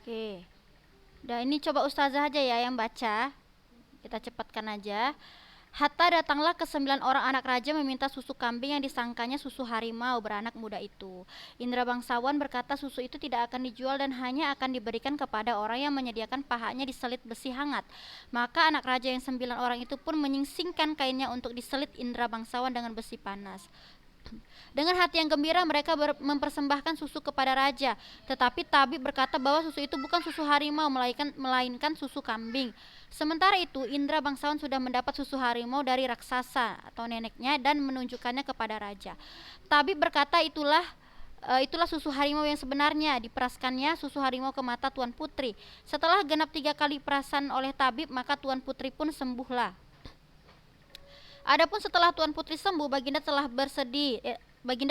Oke. Dan ini coba ustazah aja ya yang baca. Kita cepatkan aja. Hatta datanglah ke 9 orang anak raja meminta susu kambing yang disangkanya susu harimau beranak muda itu. Indra bangsawan berkata susu itu tidak akan dijual dan hanya akan diberikan kepada orang yang menyediakan pahanya diselit besi hangat. Maka anak raja yang 9 orang itu pun menyingsingkan kainnya untuk diselit Indra bangsawan dengan besi panas. Dengan hati yang gembira mereka mempersembahkan susu kepada raja. Tetapi tabib berkata bahwa susu itu bukan susu harimau melainkan susu kambing. Sementara itu Indra bangsawan sudah mendapat susu harimau dari raksasa atau neneknya dan menunjukkannya kepada raja. Tabib berkata itulah susu harimau yang sebenarnya. Diperaskannya susu harimau ke mata Tuan Putri. Setelah genap 3 kali perasan oleh tabib maka Tuan Putri pun sembuhlah. Adapun setelah Tuan Putri sembuh, Baginda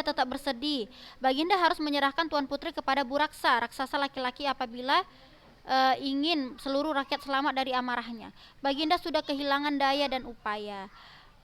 tetap bersedih. Baginda harus menyerahkan Tuan Putri kepada Buraksa, raksasa laki-laki apabila ingin seluruh rakyat selamat dari amarahnya. Baginda sudah kehilangan daya dan upaya.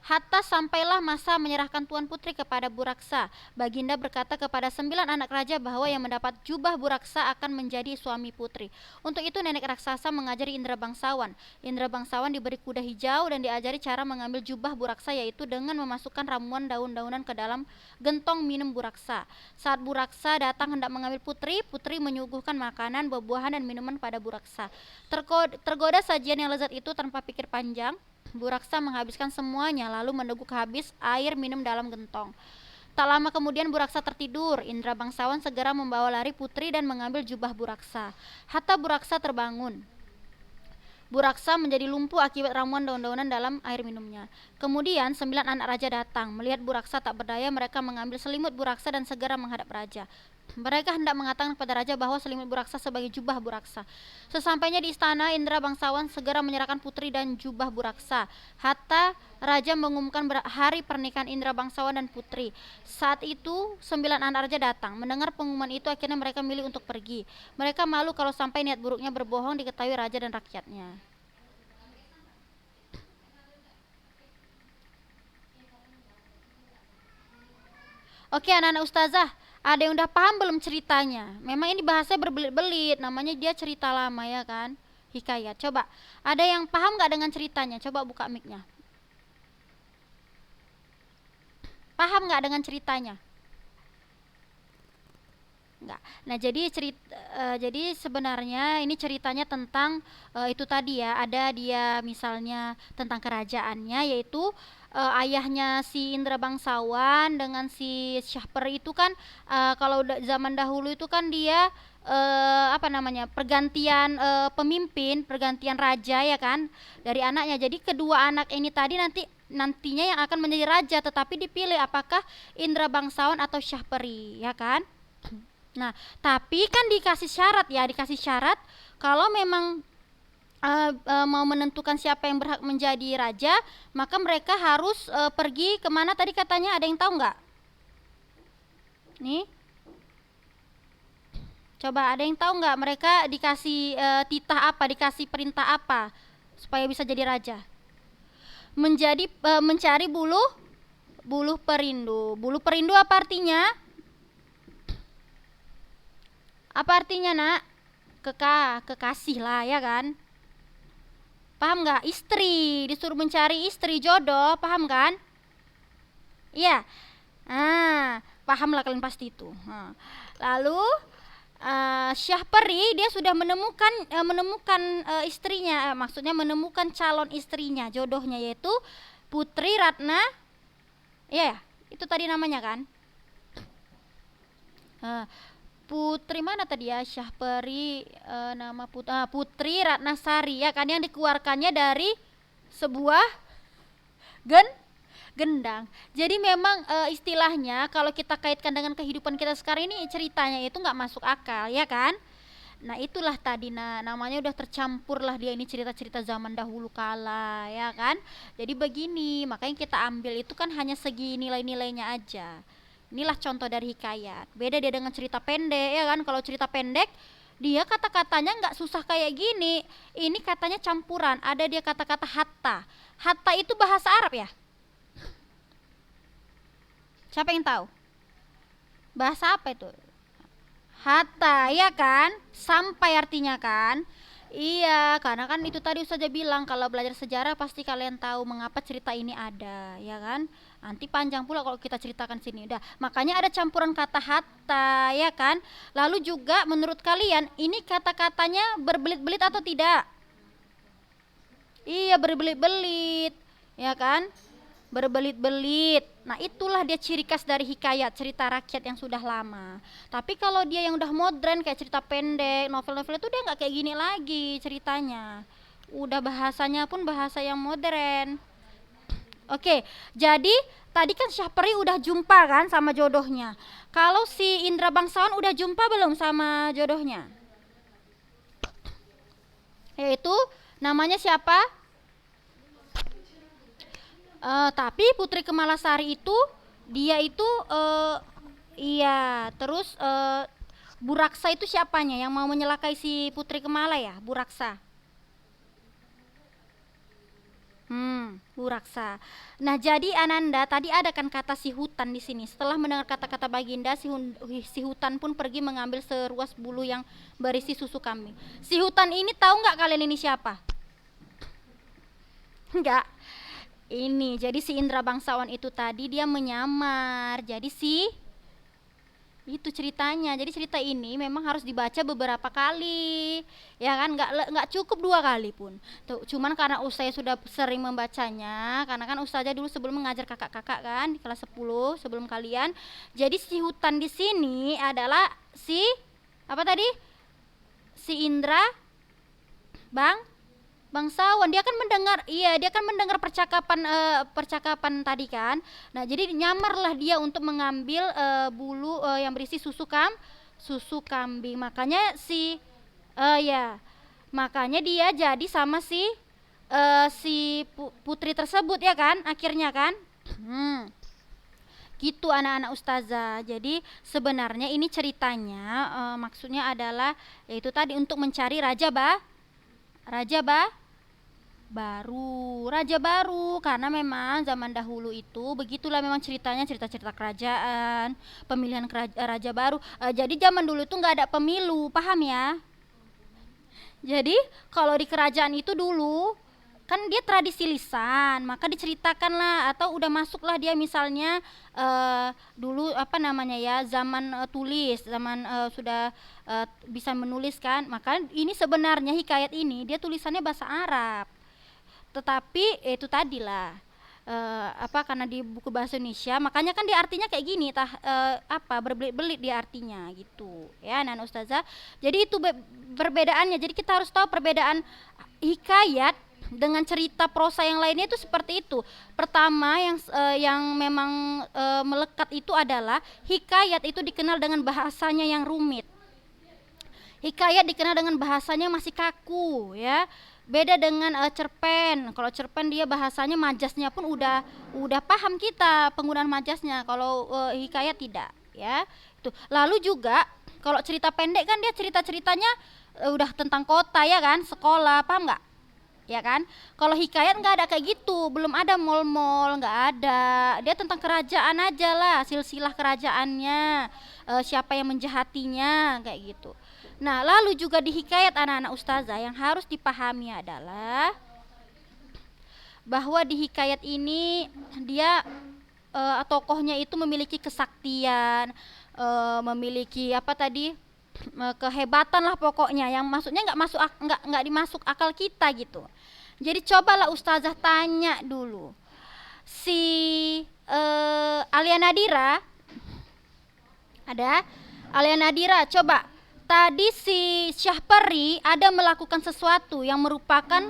Hatta sampailah masa menyerahkan Tuan Putri kepada Buraksa. Baginda berkata kepada 9 anak raja bahwa yang mendapat jubah Buraksa akan menjadi suami putri. Untuk itu nenek raksasa mengajari Indra bangsawan. Indra bangsawan diberi kuda hijau dan diajari cara mengambil jubah Buraksa, yaitu dengan memasukkan ramuan daun-daunan ke dalam gentong minum Buraksa. Saat Buraksa datang hendak mengambil putri, putri menyuguhkan makanan, buah-buahan dan minuman pada Buraksa. Tergoda sajian yang lezat itu tanpa pikir panjang, Buraksa menghabiskan semuanya lalu meneguk habis air minum dalam gentong. Tak lama kemudian Buraksa tertidur. Indra bangsawan segera membawa lari putri dan mengambil jubah Buraksa. Hatta Buraksa terbangun. Buraksa menjadi lumpuh akibat ramuan daun-daunan dalam air minumnya. Kemudian 9 anak raja datang. Melihat Buraksa tak berdaya, mereka mengambil selimut Buraksa dan segera menghadap raja. Mereka hendak mengatakan kepada raja bahwa selimut Buraksa sebagai jubah Buraksa. Sesampainya di istana, Indra bangsawan segera menyerahkan putri dan jubah Buraksa. Hatta raja mengumumkan hari pernikahan Indra bangsawan dan putri. Saat itu 9 anak raja datang. Mendengar pengumuman itu akhirnya mereka milih untuk pergi. Mereka malu kalau sampai niat buruknya berbohong diketahui raja dan rakyatnya. Oke anak-anak ustazah, ada yang udah paham belum ceritanya? Memang ini bahasanya berbelit-belit, namanya dia cerita lama ya kan, hikayat. Coba, ada yang paham gak dengan ceritanya? Coba buka mic-nya. Paham gak dengan ceritanya? Enggak. Nah, jadi sebenarnya ini ceritanya tentang itu tadi ya, ada dia misalnya tentang kerajaannya, yaitu ayahnya si Indra bangsawan dengan si Syahper itu kan kalau zaman dahulu itu kan dia apa namanya, pergantian pemimpin, pergantian raja ya kan dari anaknya. Jadi kedua anak ini tadi nantinya yang akan menjadi raja, tetapi dipilih apakah Indra bangsawan atau Syahperi ya kan. Nah, tapi kan dikasih syarat kalau memang mau menentukan siapa yang berhak menjadi raja, maka mereka harus pergi kemana tadi katanya, ada yang tahu nggak? Nih, coba ada yang tahu nggak mereka dikasih titah apa, dikasih perintah apa supaya bisa jadi raja? Mencari buluh perindu. Buluh perindu apa artinya? Apa artinya nak? Kekasih lah ya kan. Paham nggak? Istri, disuruh mencari istri, jodoh, paham kan? Iya. Paham lah kalian pasti itu. Lalu Syahperi dia sudah menemukan istrinya, maksudnya menemukan calon istrinya, jodohnya, yaitu Putri Ratna. Ya, itu tadi namanya kan. Putri mana tadi ya, Syahperi, nama Putri Ratnasari ya kan, yang dikeluarkannya dari sebuah gendang. Jadi memang istilahnya kalau kita kaitkan dengan kehidupan kita sekarang ini, ceritanya itu nggak masuk akal ya kan. Nah itulah tadi, namanya udah tercampur lah dia ini, cerita-cerita zaman dahulu kala ya kan. Jadi begini, makanya kita ambil itu kan hanya segi nilai-nilainya aja. Inilah contoh dari hikayat. Beda dia dengan cerita pendek ya kan. Kalau cerita pendek dia kata-katanya nggak susah kayak gini. Ini katanya campuran. Ada dia kata-kata hatta. Hatta itu bahasa Arab ya? Siapa yang tahu? Bahasa apa itu? Hatta, ya kan? Sampai artinya kan? Iya, karena kan itu tadi Ustazah bilang kalau belajar sejarah pasti kalian tahu mengapa cerita ini ada, ya kan? Nanti panjang pula kalau kita ceritakan sini. Udah, makanya ada campuran kata hatta, ya kan? Lalu juga menurut kalian ini kata-katanya berbelit-belit atau tidak? Iya, berbelit-belit, ya kan? Berbelit-belit. Nah, itulah dia ciri khas dari hikayat, cerita rakyat yang sudah lama. Tapi kalau dia yang udah modern kayak cerita pendek, novel-novel itu dia nggak kayak gini lagi ceritanya. Udah bahasanya pun bahasa yang modern. Oke, jadi tadi kan Syahperi udah jumpa kan sama jodohnya. Kalau si Indra Bangsawan udah jumpa belum sama jodohnya? Yaitu namanya siapa? Tapi Putri Kemalasari itu dia itu iya, terus Buraksa itu siapanya yang mau menyelakai si Putri Kemala ya? Buraksa. Buraksa. Nah, jadi Ananda tadi ada kan kata si hutan di sini. Setelah mendengar kata-kata Baginda, si hutan pun pergi mengambil seruas bulu yang berisi susu kambing. Si hutan ini tahu nggak kalian ini siapa? Enggak. Ini, jadi si Indra Bangsawan itu tadi dia menyamar. Jadi itu ceritanya. Jadi cerita ini memang harus dibaca beberapa kali, ya kan? Nggak cukup 2 kali pun. Tuh, cuman karena saya sudah sering membacanya, karena kan Ustazah dulu sebelum mengajar kakak-kakak kan di kelas 10 sebelum kalian. Jadi si hutan di sini adalah si apa tadi? Si Indra Bangsawan. Dia kan mendengar, iya, dia kan mendengar percakapan tadi kan. Nah, jadi nyamarlah dia untuk mengambil bulu yang berisi susu kambing. Makanya ya, makanya dia jadi sama si putri tersebut ya kan, akhirnya kan. Gitu anak-anak ustazah. Jadi sebenarnya ini ceritanya maksudnya adalah yaitu tadi untuk mencari raja baru karena memang zaman dahulu itu begitulah memang ceritanya, cerita-cerita kerajaan, pemilihan raja baru. Jadi zaman dulu itu nggak ada pemilu, paham ya? Jadi kalau di kerajaan itu dulu kan dia tradisi lisan, maka diceritakanlah atau udah masuklah dia misalnya dulu apa namanya ya, zaman tulis, zaman sudah bisa menulis kan, maka ini sebenarnya hikayat ini dia tulisannya bahasa Arab, tetapi itu tadilah karena di buku bahasa Indonesia makanya kan dia artinya kayak gini berbelit-belit dia artinya gitu ya Nana Ustazah. Jadi itu perbedaannya, jadi kita harus tahu perbedaan hikayat dengan cerita prosa yang lainnya itu seperti itu. Pertama yang memang melekat itu adalah hikayat itu dikenal dengan bahasanya yang rumit. Hikayat dikenal dengan bahasanya masih kaku ya. Beda dengan cerpen. Kalau cerpen dia bahasanya majasnya pun udah paham kita penggunaan majasnya. Kalau hikayat tidak ya. Itu. Lalu juga kalau cerita pendek kan dia cerita-ceritanya udah tentang kota ya kan, sekolah, paham nggak? Ya kan? Kalau hikayat nggak ada kayak gitu, belum ada mall-mall, nggak ada. Dia tentang kerajaan aja lah, silsilah kerajaannya, siapa yang menjahatinya, kayak gitu. Nah, lalu juga di hikayat anak-anak ustazah yang harus dipahami adalah bahwa di hikayat ini dia tokohnya itu memiliki kesaktian, memiliki apa tadi kehebatan lah pokoknya, yang maksudnya nggak dimasuk akal kita gitu. Jadi cobalah ustazah tanya dulu si Alia Nadira, ada Alia Nadira, coba tadi si Syahperi ada melakukan sesuatu yang merupakan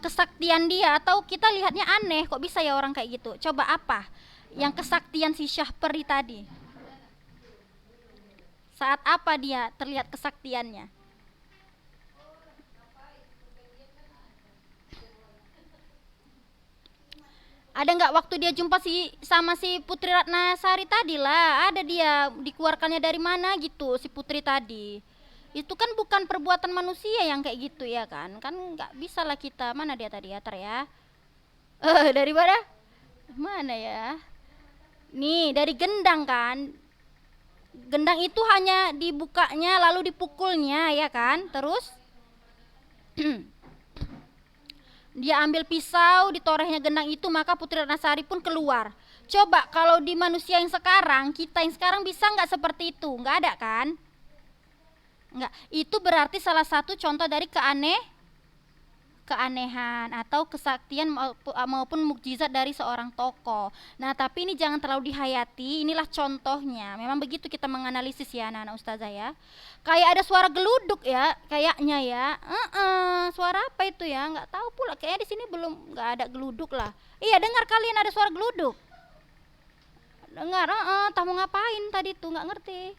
kesaktian dia, atau kita lihatnya aneh kok bisa ya orang kayak gitu. Coba apa yang kesaktian si Syahperi tadi? Saat apa dia terlihat kesaktiannya? Ada nggak waktu dia jumpa sama si Putri Ratnasari tadi lah, ada dia dikeluarkannya dari mana gitu si Putri tadi. Itu kan bukan perbuatan manusia yang kayak gitu ya kan nggak bisa lah kita, mana dia tadi ya dari mana ya, nih dari gendang kan, Gendang itu hanya dibukanya lalu dipukulnya, ya kan? Terus dia ambil pisau, ditorehnya gendang itu, maka Putri Ratnasari pun keluar. Coba kalau di manusia yang sekarang, kita yang sekarang bisa nggak seperti itu? Nggak ada kan? Nggak. Itu berarti salah satu contoh dari keanehan atau kesaktian maupun mukjizat dari seorang tokoh. Nah, tapi ini jangan terlalu dihayati, inilah contohnya. Memang begitu kita menganalisis ya anak-anak ustazah ya. Kayak ada suara geluduk ya, kayaknya ya. Suara apa itu ya? Nggak tahu pula. Kayaknya di sini belum nggak ada geluduk lah. Iya, dengar kalian ada suara geluduk. Dengar, tamu ngapain tadi tuh nggak ngerti.